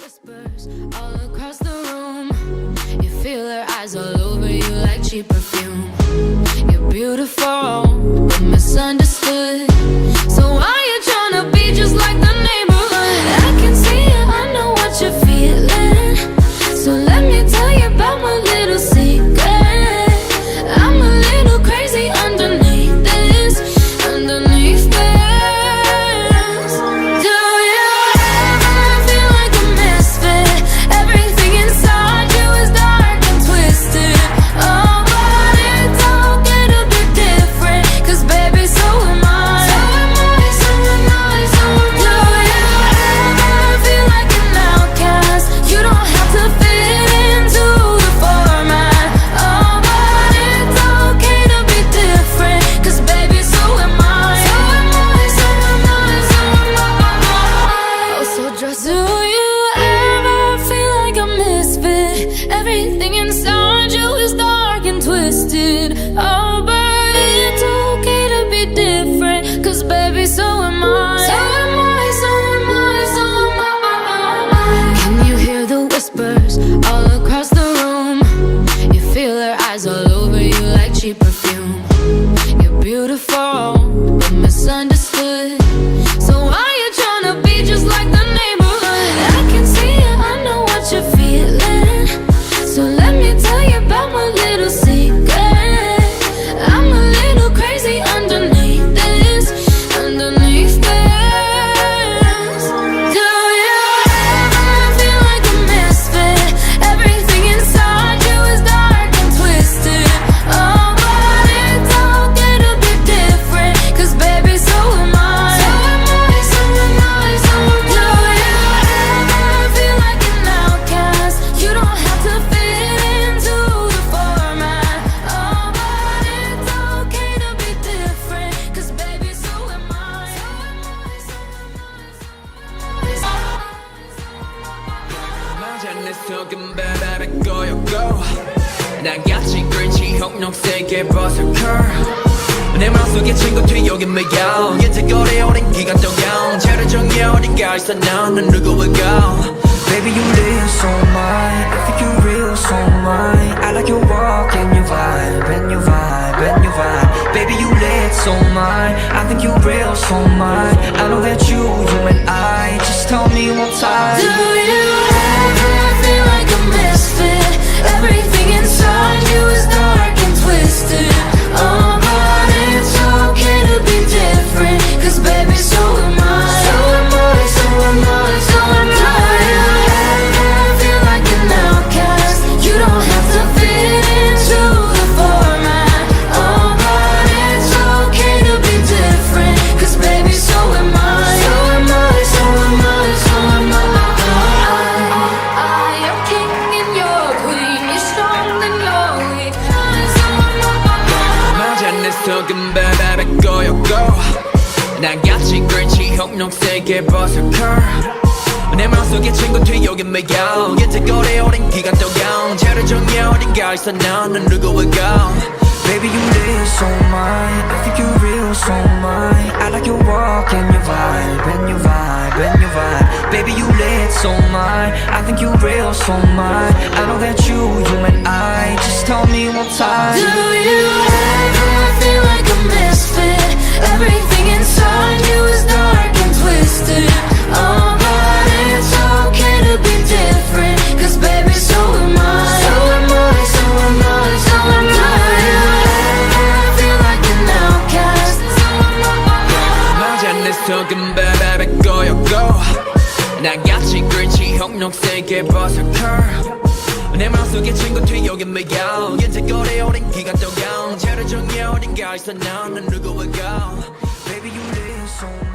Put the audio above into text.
whispers all across the room. You feel her eyes all over you like cheap perfume. You're beautiful, but misunderstood. So why you tryna be just like the neighborhood? I can see it, I know what you're feeling. So let me tell you about my little secret. I'm a little crazy underneath this, underneath this. Do you ever feel like a misfit? Everything inside you is dark and twisted. Oh, but it's okay to be different, 'cause baby, so am I. So am I, so am I, so am I. Do you ever feel like an outcast? You don't have to fit into the format. Oh, but it's okay to be different, 'cause baby, so am I. So am I, so am I, so am I. Oh, so just do you ever feel like a misfit? Everything inside you is dark and twisted. Oh, but it's okay to be different, 'cause baby, so am I. So am I, so am I, so am I. Can you hear the whispers all across the room? You feel her eyes all over you like cheap perfume. You're beautiful, but misunderstood. So why you tryna be just like the neighborhood? I can see it, I know what you're feeling. So let me tell you about my little secret. I'm a little crazy underneath this, underneath this. Do you ever feel like a misfit? Everything inside you is dark and twisted. Oh, but it's okay to be different, 'cause baby, so am I. So am I, so am I, so am I. Do you ever feel like an outcast? You don't have to fit into the format. Oh, but it's okay to be different, 'cause baby, so am I. So am I, so am I, so am I. 맞아 내 속은 바람에 꼬였고 나같이 그린치 형록색의 버섯컬 내 맘속에 친구 뒤여긴 매일 이제 오래오랜 기간 동안 제를 정해 어딘가 있어 너는 누구일까. Baby, you live so mine. I think you're real, so mine. I like your walk and your vibe, and your vibe, and your vibe. Baby, you lit, so mine. I think you're real, so mine. I know that you and I. Just tell me one time. Do you ever feel like a misfit? Everything inside you is dark and twisted. Oh, but it's okay to be different, 'cause baby, so am I. So am I, so am I, so am I. Do you ever feel like an outcast? You don't have to fit into the format. Oh, but it's okay to be different, 'cause baby, so am I. So am I, so am I, so am I am king and you're queen. You're strong and you're weak. So am I. 맞아 내 속은 바람에 꼬였고 나같이 그린치 형록색의 버섯컬 내 맘속에 친구 뒤여긴 매일 이제 오래오랜 기간 동안 제를 정해 어딘가 있어 너는 누구일까. Baby, you live so mine. I think you're real, so mine. I like your walk and your vibe, and your vibe, and your vibe. Baby, you lit, so mine. I think you're real, so mine. I know that you and I. Just tell me one time. Do you ever feel like a misfit? Everything inside you is dark and twisted. Oh, but it's okay to be different, 'cause baby, so am I. So am I, so am I, so am I. Do you ever feel like an outcast? 맞아 내 속은 바람에 꼬였고 나같이 그린치 형록색의 버섯컬 내 맘속에 친구 뒤여긴 매일 이제 오래오랜 기간 동안 제를 정해 어딘가 있어 너는 누구일까. Baby, you live so mine.